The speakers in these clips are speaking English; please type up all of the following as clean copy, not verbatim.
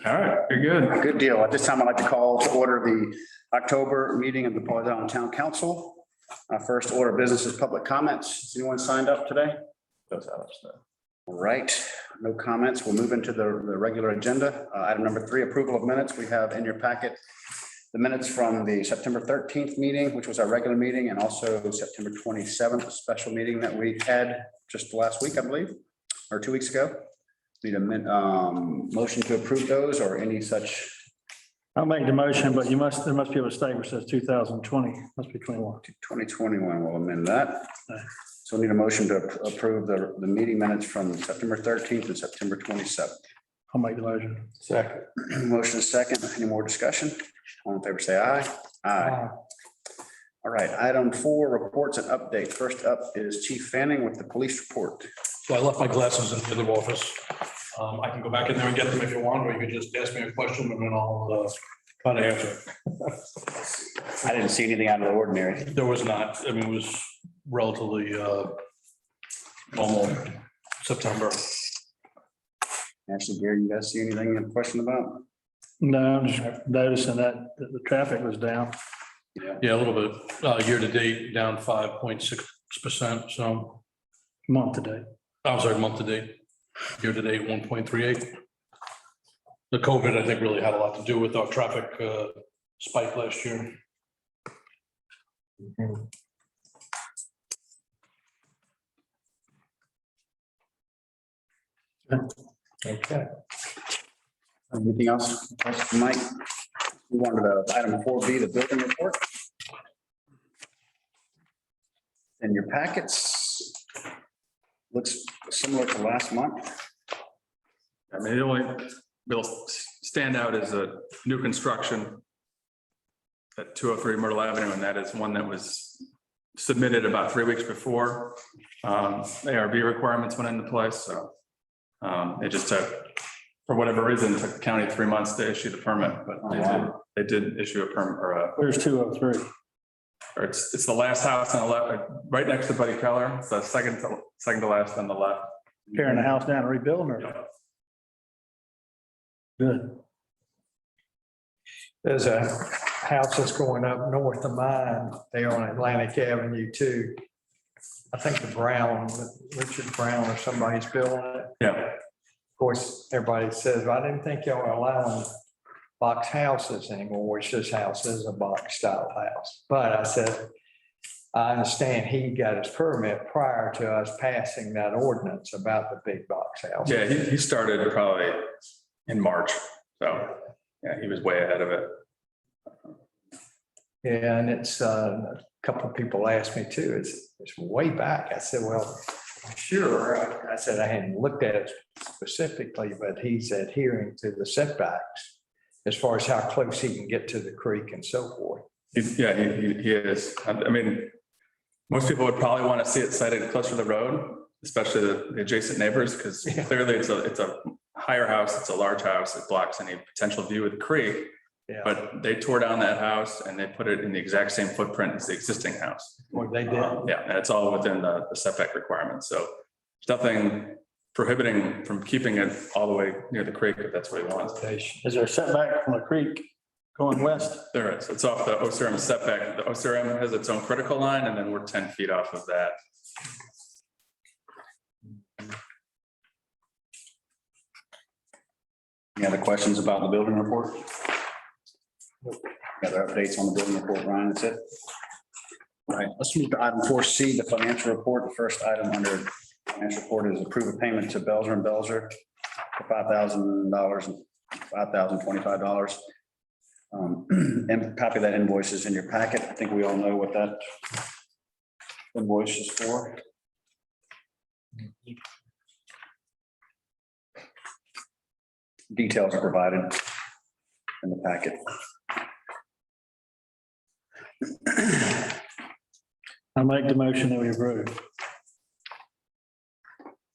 All right, very good. Good deal. At this time, I'd like to call to order the October meeting of the Pawleys Island Town Council. First order of business is public comments. Is anyone signed up today? All right, no comments. We'll move into the regular agenda. Item number 3, approval of minutes. We have in your packet the minutes from the September 13th meeting, which was our regular meeting, and also September 27th, a special meeting that we had just last week, I believe, or 2 weeks ago. Need a motion to approve those or any such. I'll make the motion, but there must be a mistake where it says 2020, must be 21. 2021, we'll amend that. So we need a motion to approve the meeting minutes from September 13th and September 27th. I'll make the motion. Second. Motion is second. Any more discussion? All in favor, say aye. Aye. All right, item 4, reports and updates. First up is Chief Fanning with the police report. So I left my glasses in the other office. I can go back in there and get them if you want, or you could just ask me a question and then I'll try to answer. I didn't see anything out of the ordinary. There was not, I mean, it was relatively normal September. Ashley, Gary, you guys see anything you have a question about? No, I'm just noticing that the traffic was down. Yeah, a little bit. Year to date, down 5.6%. So Month to date. I'm sorry, month to date. Year to date, 1.38. The COVID, I think, really had a lot to do with our traffic spike last year. Okay. Anything else? Mike? We wanted to item 4B, the building report. In your packets. Looks similar to last month. I mean, the only real standout is a new construction at 203 Myrtle Avenue, and that is one that was submitted about 3 weeks before ARB requirements went into place. So it just took, for whatever reason, took the county 3 months to issue the permit, but they did issue a permit or Where's 203? or it's the last house on the left, right next to Buddy Keller. It's the second to last on the left. Tearing the house down and rebuilding or? Good. There's a house that's going up north of mine there on Atlantic Avenue too. I think Richard Brown or somebody's building it. Yeah. Of course, everybody says, I didn't think y'all were allowing box houses anymore, which this house is a box style house. But I said, I understand he got his permit prior to us passing that ordinance about the big box house. Yeah, he started probably in March. So yeah, he was way ahead of it. Yeah, and it's a couple of people asked me too, it's way back. I said, well, sure. I said, I hadn't looked at it specifically, but he's adhering to the setbacks as far as how close he can get to the creek and so forth. He is. I mean, most people would probably want to see it sited closer to the road, especially the adjacent neighbors, because clearly it's a higher house. It's a large house. It blocks any potential view of the creek. Yeah. But they tore down that house and they put it in the exact same footprint as the existing house. Well, they did. Yeah, and it's all within the setback requirements. So there's nothing prohibiting from keeping it all the way near the creek if that's what he wants. Is there a setback from the creek going west? There is. It's off the OCRM setback. The OCRM has its own critical line, and then we're 10 feet off of that. Any other questions about the building report? Any other updates on the building report, Ryan? That's it. All right, let's move to item 4C, the financial report. The first item under financial report is approve a payment to Belzer and Belzer for $5,000 and $5,025. And copy of that invoice is in your packet. I think we all know what that invoice is for. Details are provided in the packet. I make the motion that we approve.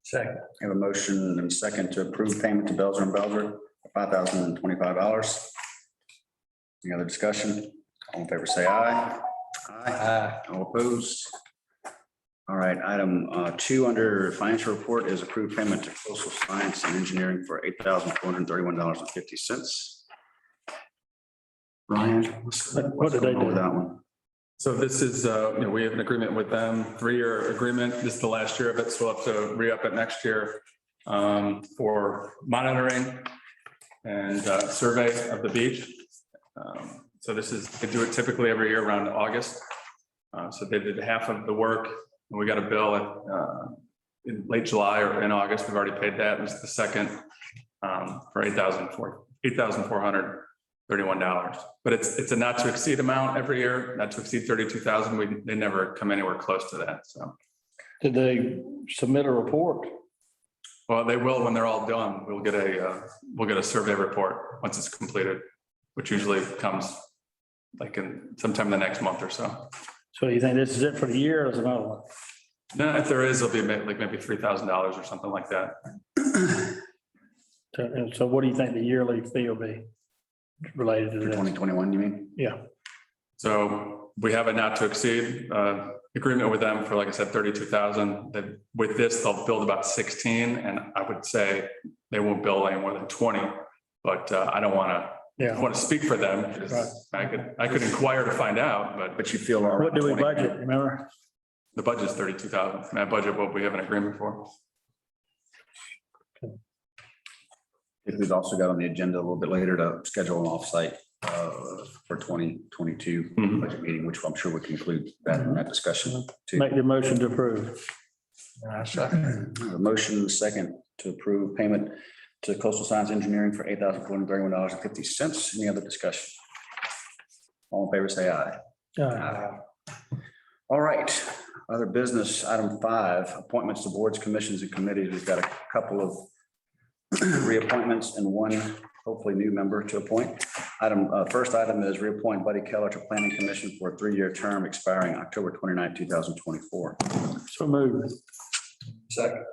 Second. I have a motion and second to approve payment to Belzer and Belzer for $5,025. Any other discussion? All in favor, say aye. Aye. All opposed? All right, item 2 under financial report is approved payment to Coastal Science and Engineering for $8,431.50. Ryan, What did they going on with do? that one? So this is, we have an agreement with them, 3-year agreement. This is the last year of it, so we'll have to re-up it next year for monitoring and survey of the beach. So this is, they do it typically every year around August. So they did half of the work and we got a bill in late July or in August. We've already paid that. It was the second for $8,431. But it's a not to exceed amount every year, not to exceed 32,000. They never come anywhere close to that. So, Did they submit a report? well, they will when they're all done. We'll get a survey report once it's completed, which usually comes like in sometime in the next month or so. So you think this is it for the year or is another one? No, if there is, it'll be like maybe $3,000 or something like that. So what do you think the yearly fee will be related to For this? 2021, you mean? Yeah, So we have a not to exceed agreement with them for, like I said, 32,000. That with this, they'll build about 16, and I would say they won't build any more than 20. But I don't want to speak for them. Because I could inquire to find out, but But you feel. what do we budget, remember? the budget's 32,000. And that budget, what we have an agreement for. We've also got on the agenda a little bit later to schedule an offsite for 2022 Mhm. budget meeting, which I'm sure we can include that in that discussion too. Make the motion to approve. A motion and a second to approve payment to Coastal Science Engineering for $8,431.50. Any other discussion? All in favor, say aye. All right, other business, item 5, appointments to boards, commissions, and committees. We've got a couple of reappointments and one hopefully new member to appoint. First item is reappoint Buddy Keller to Planning Commission for a 3-year term expiring October 29, 2024. So moved. Second.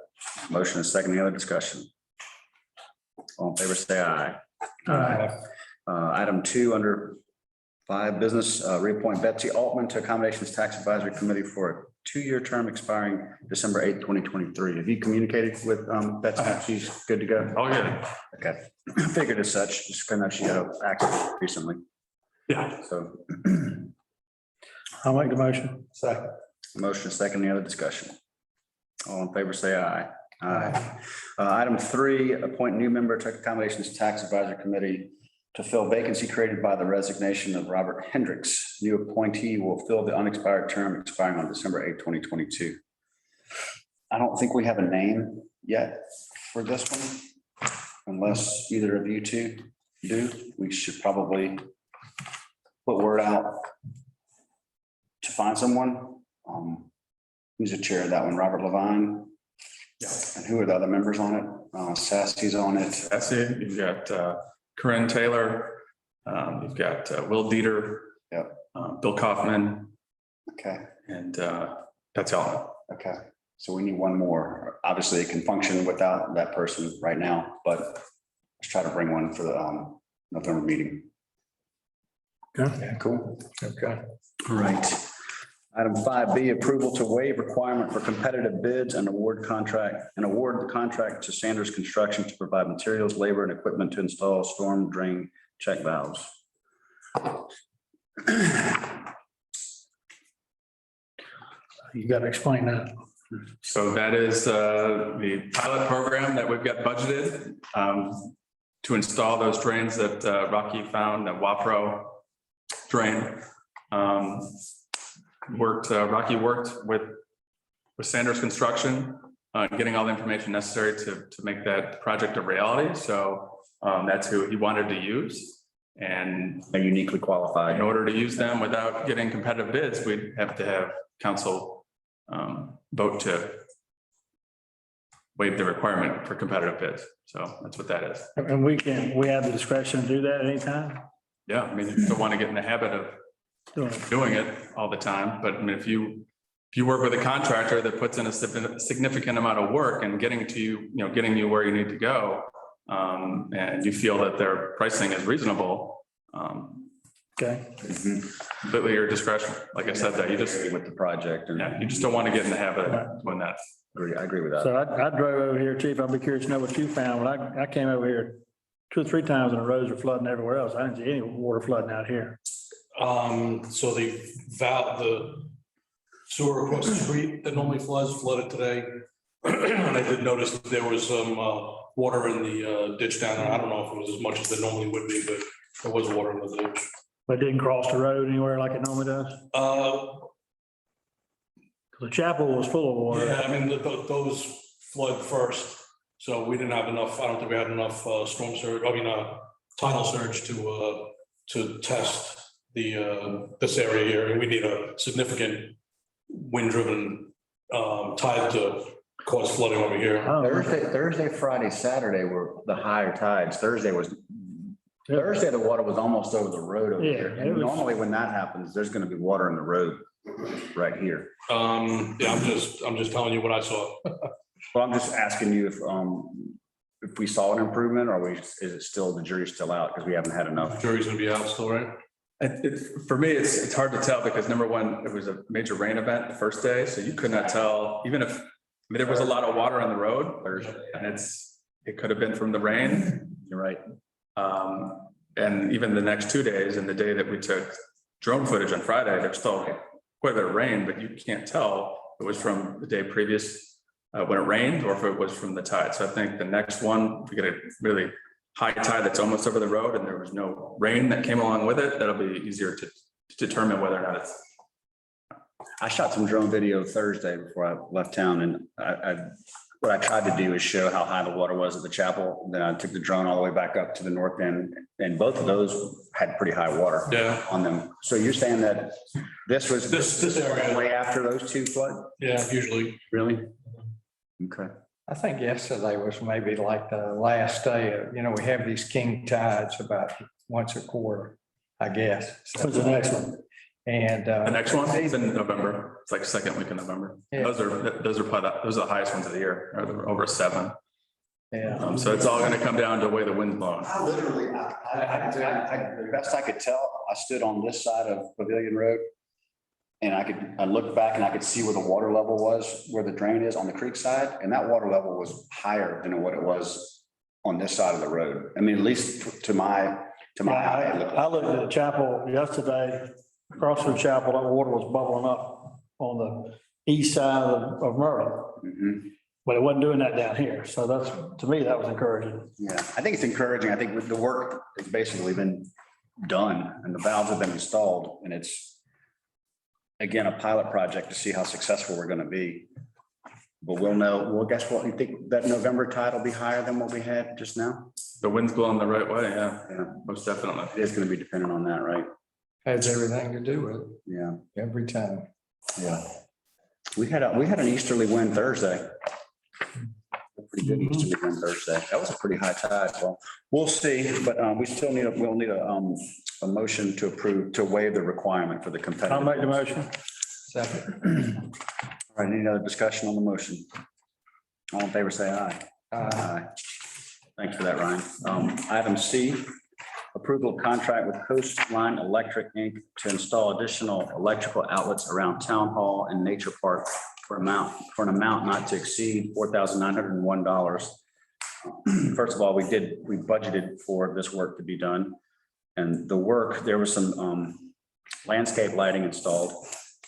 Motion is second. Any other discussion? All in favor, say aye. Item 2 under 5 business, reappoint Betsy Altman to Accommodations Tax Advisory Committee for a 2-year term expiring December 8, 2023. Have you communicated with Betsy? She's good to go? Oh, yeah. Okay, figured as such, just kind of she had an accident recently, Yeah. so. I'll make the motion. Second. Motion is second. Any other discussion? All in favor, say aye. Aye. Item 3, appoint new member to Accommodations Tax Advisory Committee to fill vacancy created by the resignation of Robert Hendricks. New appointee will fill the unexpired term expiring on December 8, 2022. I don't think we have a name yet for this one. Unless either of you two do, we should probably put word out to find someone. Who's the chair of that one? Robert Levine? Yeah. And who are the other members on it? Sassy's on it. That's it. You've got Corinne Taylor. You've got Will Dieter. Yep. Bill Kaufman, Okay, and that's all. okay. So we need one more. Obviously, it can function without that person right now, but let's try to bring one for the November meeting. Okay. Cool. Okay. All right. Item 5B, approval to waive requirement for competitive bids and award the contract to Sanders Construction to provide materials, labor, and equipment to install storm drain check valves. You got to explain that. So that is the pilot program that we've got budgeted to install those drains that Rocky found, that Wapro drain. Rocky worked with Sanders Construction, getting all the information necessary to make that project a reality. So that's who he wanted to use. And They're uniquely qualified. in order to use them without getting competitive bids, we'd have to have council vote to waive the requirement for competitive bids. So that's what that is. And we have the discretion to do that at any time? Yeah, I mean, you don't want to get in the habit of Doing it. doing it all the time, but I mean, if you work with a contractor that puts in a significant amount of work and getting you where you need to go, and you feel that their pricing is reasonable, Okay, Completely your discretion. Like I said, that you just, With the project and yeah, you just don't want to get in the habit of doing that. I agree with that. so I drove over here, Chief. I'd be curious to know what you found. When I came over here 2 or 3 times and the roads were flooding everywhere else. I didn't see any water flooding out here. So the sewer across the street that normally floods flooded today. And I did notice that there was some water in the ditch down there. I don't know if it was as much as it normally would be, but there was water in the ditch. But it didn't cross the road anywhere like it normally does. The chapel was full of water. Yeah, I mean, those flood first, so we didn't have enough, I don't think we had enough storm surge, tidal surge to test this area here, and we need a significant wind-driven tide to cause flooding over here. Thursday, Friday, Saturday were the higher tides. Thursday, the water was almost over the road over Yeah, here. it And was- normally when that happens, there's gonna be water in the road right here. Yeah, I'm just telling you what I saw. Well, I'm just asking you if we saw an improvement or is it still, the jury's still out because we haven't had enough? Jury's gonna be out still, right? For me, it's hard to tell because number one, it was a major rain event the first day, so you could not tell, even if, there was a lot of water on the road, and it could have been from the rain. You're right. And even the next 2 days and the day that we took drone footage on Friday, there's still quite a bit of rain, but you can't tell if it was from the day previous when it rained or if it was from the tide. So I think the next one, if we get a really high tide that's almost over the road and there was no rain that came along with it, that'll be easier to determine whether or not it's. I shot some drone video Thursday before I left town and what I tried to do is show how high the water was at the chapel. Then I took the drone all the way back up to the north end and both of those had pretty high water Yeah, on them. So you're saying that this was this area, way after those two flood? yeah, usually. Really? Okay. I think yesterday was maybe like the last day of, we have these king tides about once a quarter, I guess. What's the next one? And The next one is in November. It's like second week in November. Yeah. Those are probably, those are the highest ones of the year, or they're over 7. yeah, So it's all gonna come down to the way the wind's blowing. Literally, the best I could tell, I stood on this side of Pavilion Road. And I looked back and I could see where the water level was, where the drain is on the creek side, and that water level was higher than what it was on this side of the road. I mean, at least to my eye. it looked I like- looked at the chapel yesterday, across from the chapel, that water was bubbling up on the east side of Myrtle, Mhm. but it wasn't doing that down here. So that's, to me, that was encouraging. Yeah, I think it's encouraging. I think the work has basically been done and the valves have been installed and it's again, a pilot project to see how successful we're gonna be. But we'll know, well, guess what? You think that November tide will be higher than what we had just now? The wind's blowing the right way, yeah, Yeah, most definitely. it is gonna be dependent on that, right? has everything to do with it Yeah, every time. yeah. We had an easterly wind Thursday. A pretty good easterly wind Thursday. That was a pretty high tide. Well, we'll see, but we still we'll need a motion to approve, to waive the requirement for the competitive. I'll make the motion. Second. All right, any other discussion on the motion? All in favor, say aye. Aye. Thanks for that, Ryan. Item C, approval of contract with Coastline Electric, Inc. to install additional electrical outlets around Town Hall and Nature Park for an amount not to exceed $4,901. First of all, we budgeted for this work to be done. And the work, there was some landscape lighting installed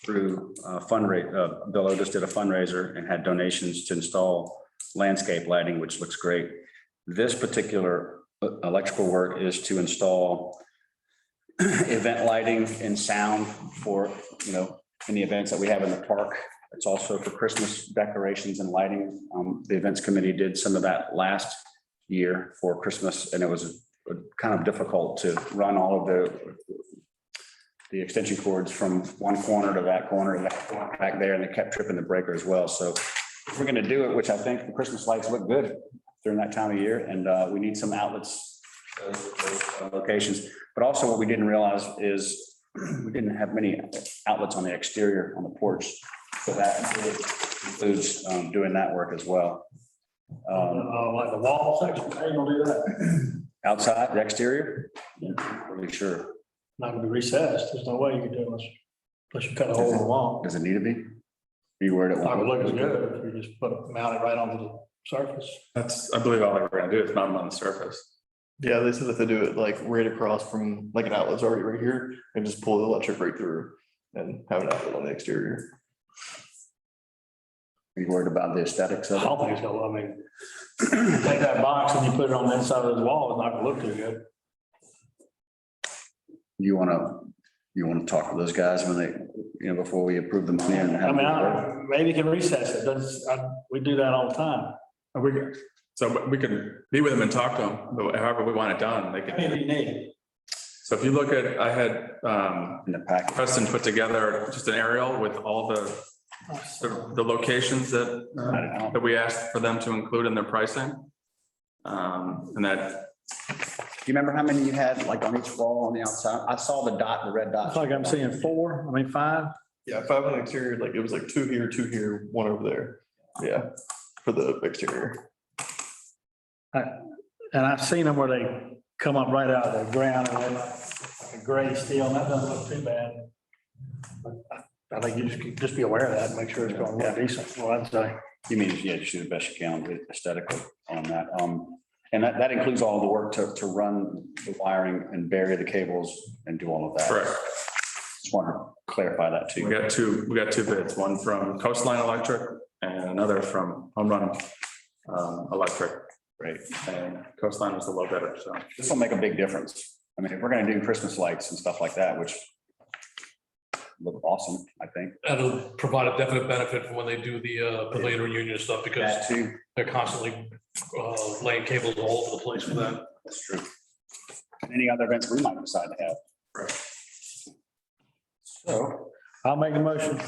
through Bill Otis did a fundraiser and had donations to install landscape lighting, which looks great. This particular electrical work is to install event lighting and sound for, any events that we have in the park. It's also for Christmas decorations and lighting. The events committee did some of that last year for Christmas, and it was kind of difficult to run all of the extension cords from one corner to that corner and that corner back there, and they kept tripping the breaker as well. So if we're going to do it, which I think the Christmas lights look good during that time of year, and we need some outlets, those locations. But also what we didn't realize is we didn't have many outlets on the exterior on the porch. So that includes doing that work as well. Like the wall section, how you gonna do that? Outside, the exterior? Not really sure. not gonna be recessed. There's no way you can do it unless you cut a hole in the wall. Does it need to be? Are you worried it Not won't gonna look as good if you just mount it right onto the surface. That's, I believe all they were gonna do is mount them on the surface. Yeah, they said that they do it like right across from, like an outlet's already right here and just pull the electric right through and have an outlet on the exterior. Are you worried about the aesthetics I of it? don't think it's gonna, I mean, take that box and you put it on the inside of the wall, it's not gonna look too good. You wanna talk to those guys when they, before we approve the money? And I mean, maybe you can recess it. We do that all the time. So we could meet with them and talk to them, but however we want it done, they I mean, could. you need. So if you look at, I had In the packet. Preston put together just an aerial with all the locations that we asked for them to include in their pricing. And that, Do you remember how many you had like on each wall on the outside? I saw the red dot. It's like I'm seeing 5. Yeah, 5 on the exterior, like it was like 2 here, 1 over there. Yeah, for the exterior. And I've seen them where they come up right out of the ground and they're like a gray steel, and that doesn't look too bad. But I think you just be aware of that and make sure it's going to look decent. Well, I'd say. You mean, yeah, you should do the best you can aesthetically on that. And that includes all the work to run the wiring and bury the cables and do all of that. correct. Just want to clarify that too. We got two bids, one from Coastline Electric and another from Home Run Electric. Great. And Coastline was the low bidder, so. This will make a big difference. I mean, if we're going to do Christmas lights and stuff like that, which look awesome, I think. That'll provide a definite benefit for when they do the pavilion reunion stuff, because That too. they're constantly laying cables all over the place for that. That's true. Any other events we might decide to have. Right. So I'll make the motion.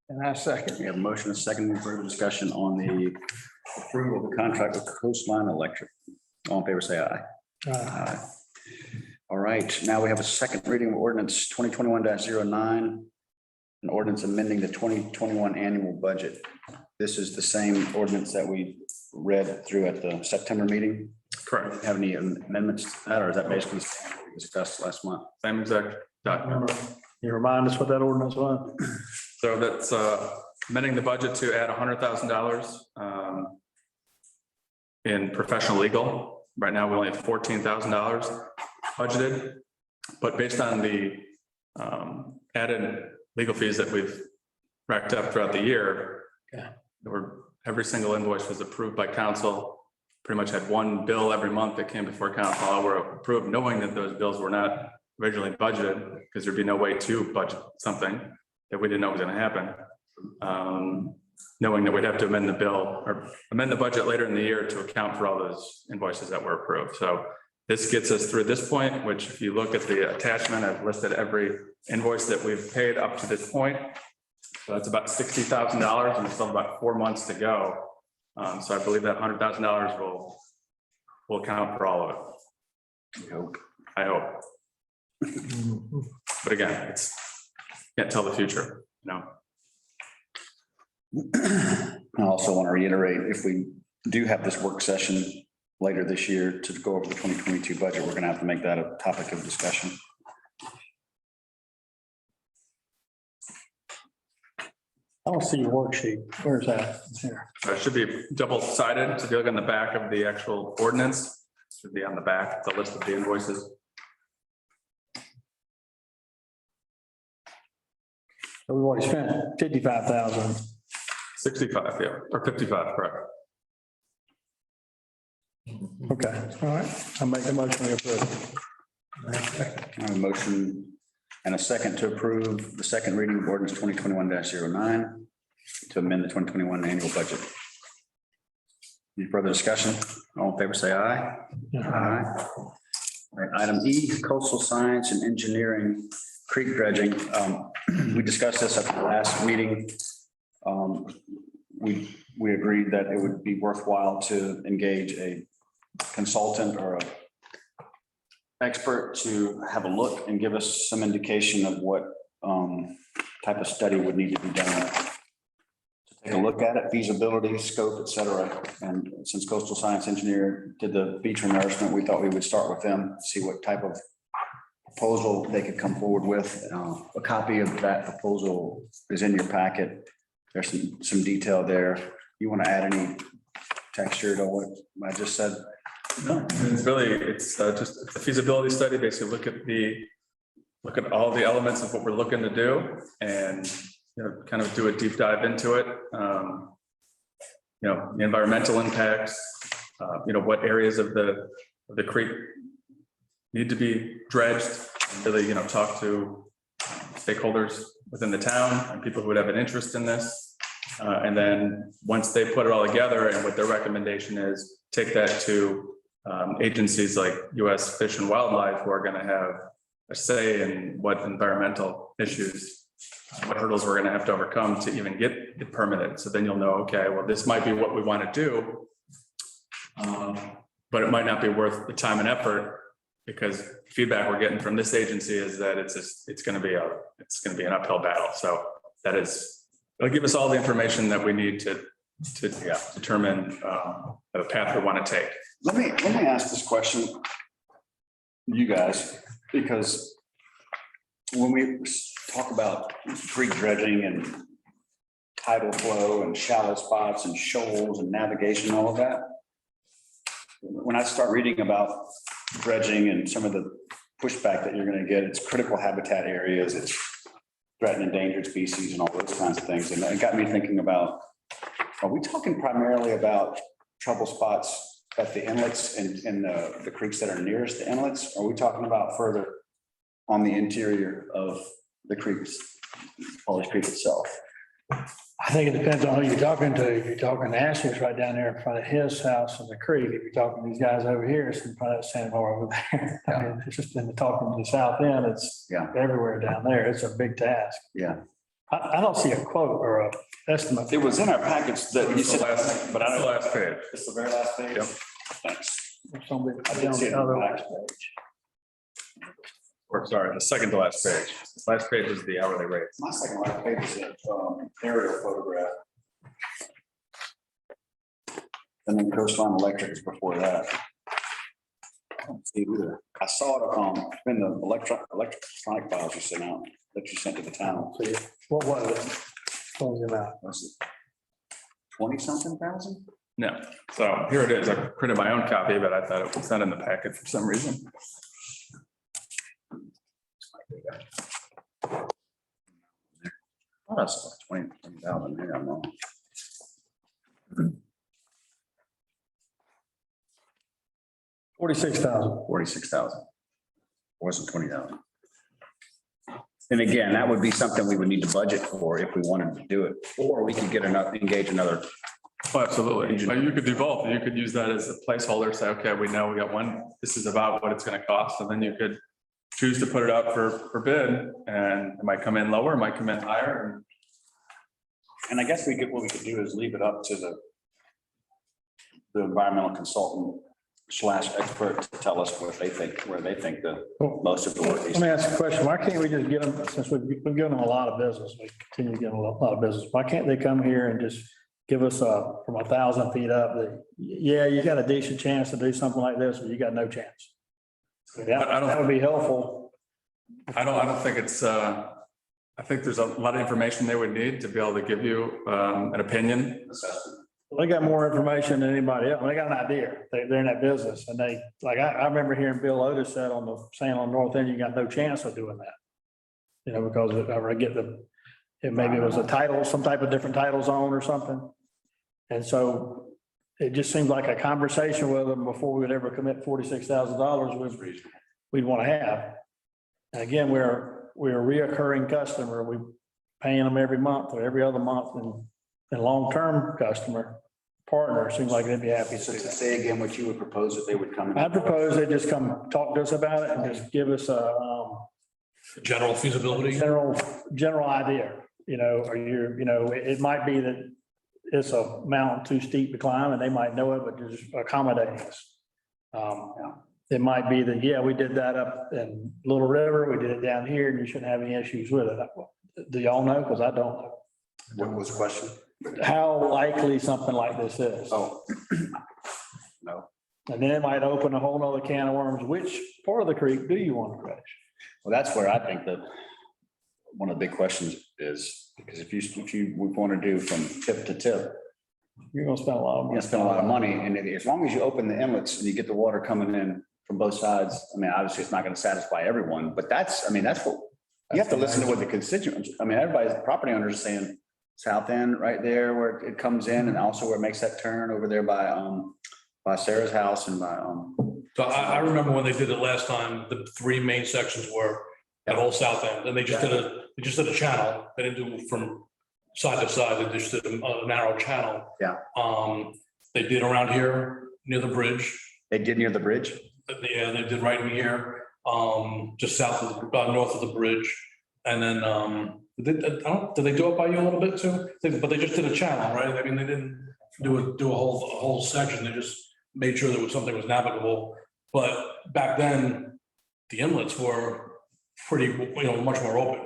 And I second. we have a motion, a second, any further discussion on the approval of the contract with Coastline Electric. All in favor, say aye. Aye. All right, now we have a second reading of ordinance 2021-09, an ordinance amending the 2021 annual budget. This is the same ordinance that we read through at the September meeting. Correct. Have any amendments to that, or is that basically what we discussed last month? Same exact document. Remember, you remind us what that ordinance was? So that's amending the budget to add $100,000 in professional legal. Right now, we only have $14,000 budgeted, but based on the added legal fees that we've racked up throughout the year, every single invoice was approved by council. Pretty much had one bill every month that came before council. All were approved, knowing that those bills were not originally budgeted, because there'd be no way to budget something that we didn't know was going to happen. Knowing that we'd have to amend the bill or amend the budget later in the year to account for all those invoices that were approved. So this gets us through this point, which if you look at the attachment, I've listed every invoice that we've paid up to this point. So that's about $60,000 and we still have about 4 months to go. So I believe that $100,000 will account for all of it. I hope. But again, can't tell the future, you know. I also want to reiterate, if we do have this work session later this year to go over the 2022 budget, we're going to have to make that a topic of discussion. I don't see your worksheet. Where's that? It's here. So it should be double-sided. So if you look on the back of the actual ordinance, it should be on the back, the list of the invoices. So we've already spent 55,000. 65, yeah, or 55, correct. Okay, all right. I'll make the motion to approve. I have a motion and a second to approve the second reading of ordinance 2021-09 to amend the 2021 annual budget. Any further discussion? All in favor, say aye. Aye. All right, item E, coastal science and engineering, creek dredging. We discussed this at the last meeting. We agreed that it would be worthwhile to engage a consultant or a expert to have a look and give us some indication of what type of study would need to be done. Take a look at it, feasibility, scope, et cetera. And since coastal science engineer did the beach renourishment, we thought we would start with them, see what type of proposal they could come forward with. A copy of that proposal is in your packet. There's some detail there. You want to add any texture to what I just said? No, it's really, it's just a feasibility study, basically look at all the elements of what we're looking to do and, kind of do a deep dive into it. The environmental impacts, what areas of the creek need to be dredged, really, talk to stakeholders within the town and people who would have an interest in this. And then once they put it all together and what their recommendation is, take that to agencies like US Fish and Wildlife, who are going to have a say in what environmental issues, what hurdles we're going to have to overcome to even get it permitted. So then you'll know, okay, well, this might be what we want to do, but it might not be worth the time and effort, because feedback we're getting from this agency is that it's going to be an uphill battle. So it'll give us all the information that we need to determine the path we want to take. Let me ask this question, you guys, because when we talk about creek dredging and tidal flow and shallow spots and shoals and navigation, all of that, when I start reading about dredging and some of the pushback that you're going to get, it's critical habitat areas, it's threatened endangered species and all those kinds of things. And it got me thinking about, are we talking primarily about trouble spots at the inlets and the creeks that are nearest the inlets? Are we talking about further on the interior of the creeks, Pawleys Creek itself? I think it depends on who you're talking to. If you're talking to Ashley's right down there in front of his house in the creek, if you're talking to these guys over here, it's in front of Sandbar over there. I mean, it's just been talking to the south end, it's everywhere down there. It's a big task. Yeah. I don't see a quote or a estimate. It was in our package that you said, But on the last page. it's the very last page. Yep. Thanks. It's on the- I didn't see it on other the last back. page. Or sorry, the second to last page. Last page is the hourly rates. My second last page is an aerial photograph. And then Coastline Electric is before that. I don't see it either. I saw it in the electronic files you sent out, that you sent to the town. See, what was it? What was the amount? Was it 20-something thousand? No, so here it is. I printed my own copy, but I thought it was not in the packet for some reason. Oh, that's 20,000. Maybe I'm wrong. 46,000. 46,000. Wasn't 20,000. And again, that would be something we would need to budget for if we wanted to do it, or we could engage another. Oh, absolutely. But you could do both. You could use that as a placeholder, say, okay, we know we got one, this is about what it's going to cost. And then you could choose to put it out for bid, and it might come in lower, it might come in higher. And I guess what we could do is leave it up to the environmental consultant / expert to tell us what they think, where they think the most of the work is. Let me ask you a question. Why can't we just get them, since we've given them a lot of business, we continue to get them a lot of business. Why can't they come here and just give us from 1,000 feet up that, yeah, you got a decent chance to do something like this, or you got no chance? That would be helpful. I don't think it's, I think there's a lot of information they would need to be able to give you an opinion. They got more information than anybody else. They got an idea. They're in that business, and they, like, I remember hearing Bill Otis said saying on North End, you got no chance of doing that. Because maybe it was a title, some type of different title zone or something. And so it just seemed like a conversation with them before we would ever commit $46,000 we'd want to have. And again, we're a reoccurring customer. We paying them every month or every other month, and long-term customer partner seems like they'd be happy to So do to that. say again, what you would propose that they would come in. I propose they just come talk to us about it and just give us a General feasibility. general idea. It might be that it's a mountain too steep to climb and they might know it, but just accommodating us. It might be that, yeah, we did that up in Little River, we did it down here, and you shouldn't have any issues with it. Do y'all know? Because I don't know. What was the question? How likely something like this is. Oh. No. And then it might open a whole nother can of worms. Which part of the creek do you want to dredge? Well, that's where I think that one of the big questions is, because if you would want to do from tip to tip, You're gonna spend a lot of you're money. gonna spend a lot of money, and as long as you open the inlets and you get the water coming in from both sides, I mean, obviously it's not gonna satisfy everyone, but that's what, you have to listen to what the constituents, I mean, everybody's property owners are saying south end right there where it comes in, and also where it makes that turn over there by Sarah's house and by, So I remember when they did it last time, the three main sections were that whole south end, and they just did a channel. They didn't do from side to side, they just did a narrow channel. Yeah. They did around here near the bridge. they did near the bridge. Yeah, they did right in here, just south of, north of the bridge. And then, did they do it by you a little bit too? But they just did a channel, right? I mean, they didn't do a whole section. They just made sure there was something was navigable. But back then, the inlets were pretty, much more open.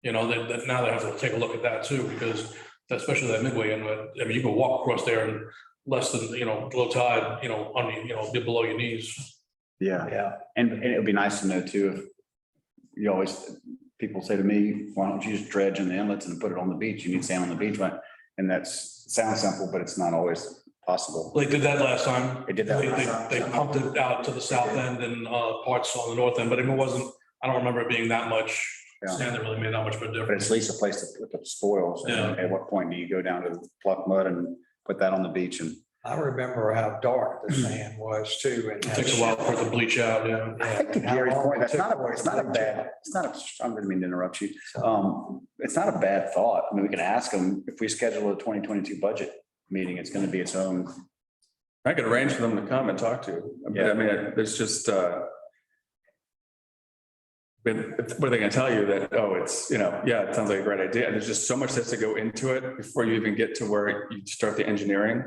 That now they have to take a look at that too, because especially that midway inlet, I mean, you can walk across there and less than, low tide, be below your knees. Yeah. And it would be nice to know too, if you always, people say to me, why don't you just dredge in the inlets and put it on the beach? You need sand on the beach, right? And sounds simple, but it's not always possible. They did that last time. They did that last time. They pumped it out to the south end and parts on the north end, but it wasn't, I don't remember it being that much sand that really made that much of a But difference. it's at least a place to put the spoils. And Yeah. at what point do you go down to pluck mud and put that on the beach? And I remember how dark the sand was too. And It takes a while for it to bleach out, yeah. I think to Gary's point, it's not a bad, I didn't mean to interrupt you. It's not a bad thought. I mean, we can ask them if we schedule a 2022 budget meeting, it's going to be its own. I could arrange for them to come and talk to you. Yeah. I mean, there's just, but what are they gonna tell you that, oh, it's, yeah, it sounds like a great idea. And there's just so much that's to go into it before you even get to where you start the engineering,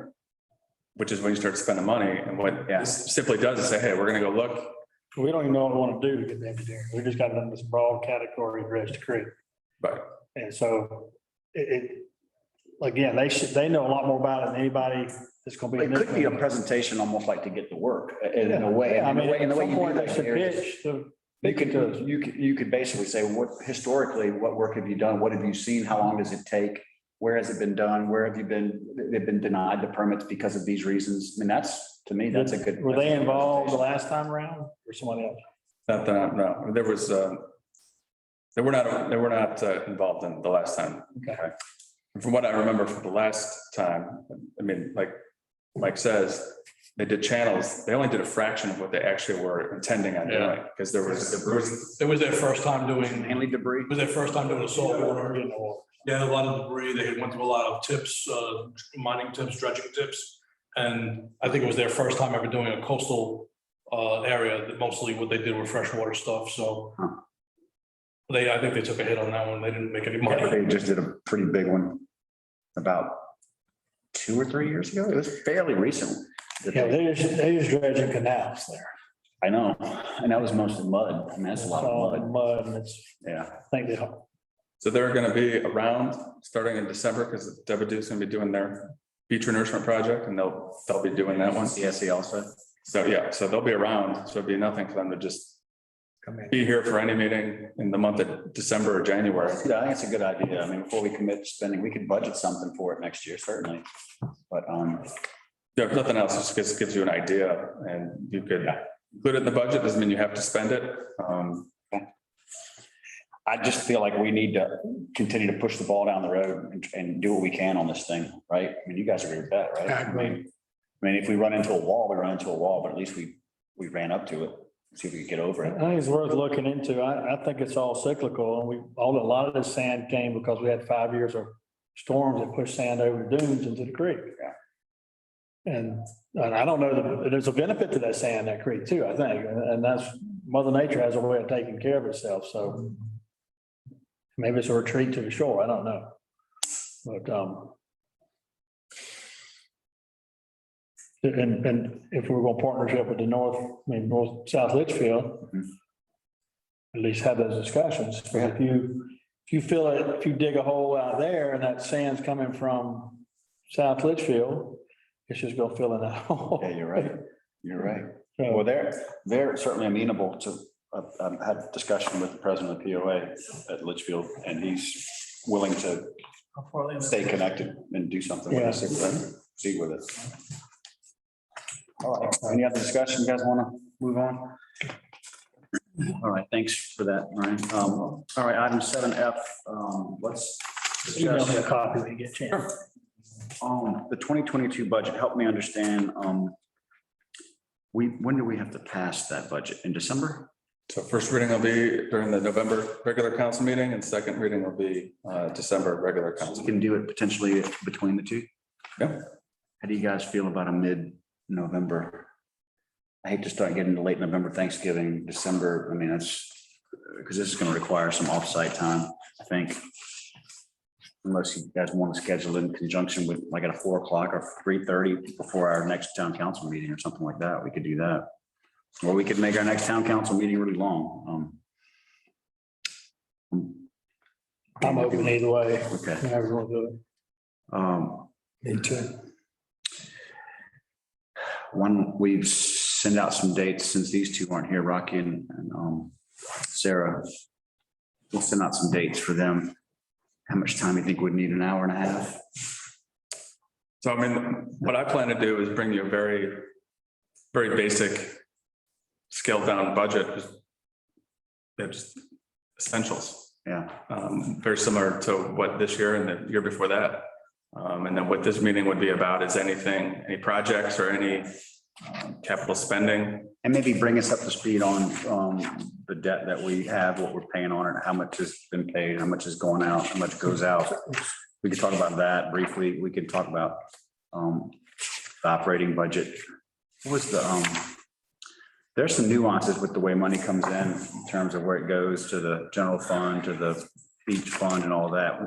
which is when you start spending money. And what this simply does is say, hey, we're gonna go look. We don't even know what we want to do to get the engineering. We just got it in this broad category of dredge to creek. But And so again, they know a lot more about it than anybody that's gonna be. in It this could be a room. presentation almost like to get to work in a way. Yeah, I mean, in at the way some you do point they that should here. pitch to. You could basically say, what historically, what work have you done? What have you seen? How long does it take? Where has it been done? Where have you been? They've been denied the permits because of these reasons. I mean, to me, that's a good. Were they involved the last time around or somebody else? not that, no, there was, they were not involved in the last time. Okay. From what I remember from the last time, I mean, like Mike says, they did channels. They only did a fraction of what they actually were intending on doing, because there was. It was their first time doing, Mainly debris. it was their first time doing a salt water. Yeah, a lot of debris. They had went through a lot of tips, mining tips, dredging tips. And I think it was their first time ever doing a coastal area, that mostly what they did were freshwater stuff, so. I think they took a hit on that one. They didn't make any money. They just did a pretty big one about 2 or 3 years ago. It was fairly recent. Yeah, they just dredging canals there. I know, and that was mostly mud. I mean, that's a lot All of mud. mud and it's, Yeah. I think they, So they're gonna be around starting in December, because Devadu's gonna be doing their beach renourishment project, and they'll be doing that one. CSE also. So, yeah, so they'll be around, so it'd be nothing for them to just Come in. be here for any meeting in the month of December or January. Yeah, I think it's a good idea. I mean, before we commit to spending, we could budget something for it next year, certainly. But, Yeah, if nothing else, just gives you an idea, and you could include it in the budget, doesn't mean you have to spend it. I just feel like we need to continue to push the ball down the road and do what we can on this thing, right? I mean, you guys agree with that, right? I agree. I mean, if we run into a wall, we run into a wall, but at least we ran up to it. See if we could get over I it. think it's worth looking into. I think it's all cyclical and a lot of this sand came because we had 5 years of storms that pushed sand over the dunes into the creek. And I don't know, there's a benefit to that sand, that creek too, I think, and that's, Mother Nature has a way of taking care of itself, so. Maybe it's a retreat to the shore, I don't know. But, and if we're going to partnership with the north-south Litchfield, at least have those discussions. But if you feel it, if you dig a hole out there and that sand's coming from South Litchfield, it's just gonna fill in that hole. Yeah, you're right. You're right. So, Well, they're certainly amenable to I've had a discussion with the president of POA at Litchfield, and he's willing to stay connected and do something with us if we proceed with it. All right, any other discussion? You guys want to move on? All right, thanks for that, Ryan. All right, item 7F, let's Email me a discuss copy when you get a chance. the 2022 budget. Help me understand, when do we have to pass that budget? In December? So first reading will be during the November regular council meeting and second reading will be December regular We council. can do it potentially between the two? Yeah. How do you guys feel about a mid-November? I hate to start getting to late November, Thanksgiving, December. I mean, that's, because this is going to require some offsite time, I think. Unless you guys want to schedule in conjunction with like at a 4 o'clock or 3:30 before our next town council meeting or something like that, we could do that. Or we could make our next town council meeting really long. I'm open either way. Okay. However you want to do it. Me too. One, we've sent out some dates since these two aren't here, Rocky and Sarah. We'll send out some dates for them. How much time do you think we'd need? An hour and a half? So I mean, what I plan to do is bring you a very, very basic scaled down budget. It's essentials, Yeah, very similar to what this year and the year before that. And then what this meeting would be about is anything, any projects or any capital spending. and maybe bring us up to speed on the debt that we have, what we're paying on it, how much has been paid, how much is going out, how much goes out. We could talk about that briefly. We could talk about the operating budget. What was the, there's some nuances with the way money comes in terms of where it goes to the general fund, to the beach fund and all that.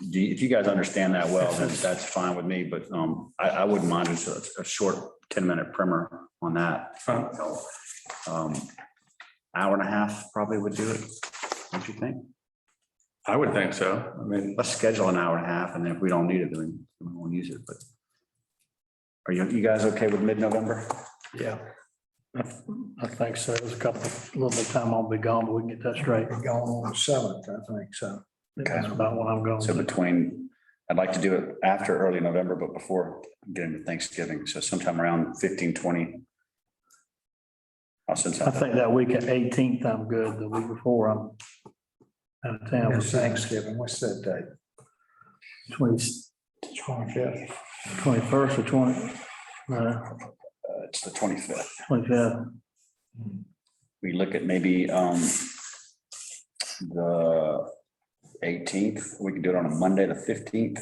If you guys understand that well, then that's fine with me, but I wouldn't mind just a short 10-minute primer on that. Hour and a half probably would do it. Don't you think? I would think so. I mean, Let's schedule an hour and a half, and then if we don't need it, then we won't use it, but. Are you guys okay with mid-November? Yeah. I think so. There's a little bit of time I'll be gone, but we can get that straight. We're going on the 7th, I think, so. That's about when I'm going. So between, I'd like to do it after early November, but before getting to Thanksgiving, so sometime around 15-20. I'll send I something. think that week at 18th, I'm good. The week before, I'm out of town. It's Thanksgiving, what's that date? 25th. 21st or 20, no, It's the 25th. 25th. We look at maybe the 18th. We can do it on a Monday, the 15th.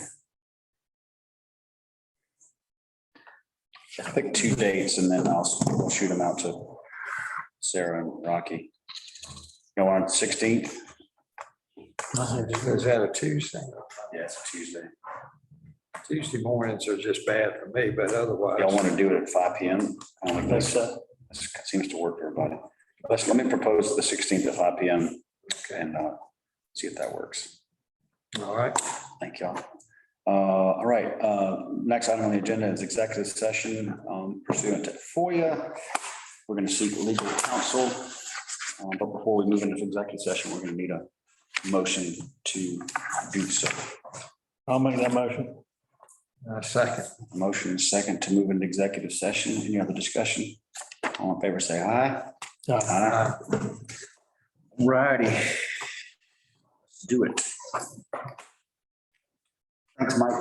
I think 2 dates, and then we'll shoot them out to Sarah and Rocky. Go on 16th? Is that a Tuesday? Yeah, it's a Tuesday. Tuesday mornings are just bad for me, but otherwise. Y'all want to do it at 5 PM? I don't think so. This seems to work for everybody. Let me propose the 16th at 5 PM and see if that works. All right. Thank y'all. All right, next item on the agenda is executive session pursuant to FOIA. We're going to seek legal counsel. But before we move into executive session, we're going to need a motion to do so. I'll make that motion. Second. Motion is second to move into executive session. Any other discussion? All in favor, say aye. Aye. Righty. Let's do it. Thanks, Mike.